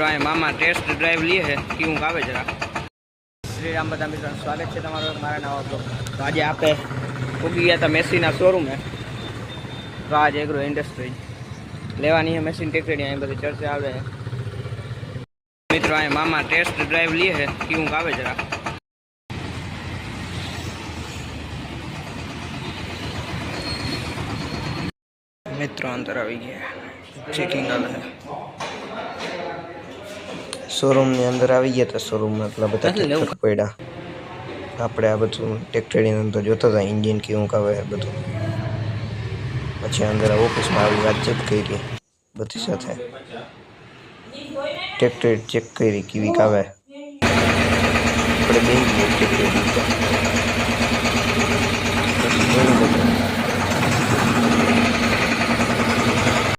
મિત્રો અહીં મામા ટેસ્ટ ડ્રાઈવ લે છે કેવું આવે જરા શ્રી રામ બધા મિત્રો સ્વાગત છે તમારું મારા નવા બ્લોગ તો આજે આપણે ઉગી ગયા હતા મેસીના શોરૂમે રાજ એગ્રો ઇન્ડસ્ટ્રીઝ લેવાની છે મેસીન ટેકડી અહીં બધી ચર્ચા આવે મિત્રો અહીં મામા ટેસ્ટ ડ્રાઈવ લે છે કેવું આવે જરા મિત્રો અંદર આવી ગયા ચેકિંગ આવે શોરૂમ ની અંદર આવી ગયા હતા શોરૂમ માં એટલા બધા ટ્રેક્ટર પડ્યા આપણે આ બધું ટ્રેક્ટરની અંદર જોતા હતા એન્જિન કેવું કાવે બધું પછી અંદર ઓફિસમાં આવી વાતચીત કરી બધી સાથે ટ્રેક્ટર ચેક કરી કેવી કાવે આપણે બેસી ગયા ટ્રેક્ટર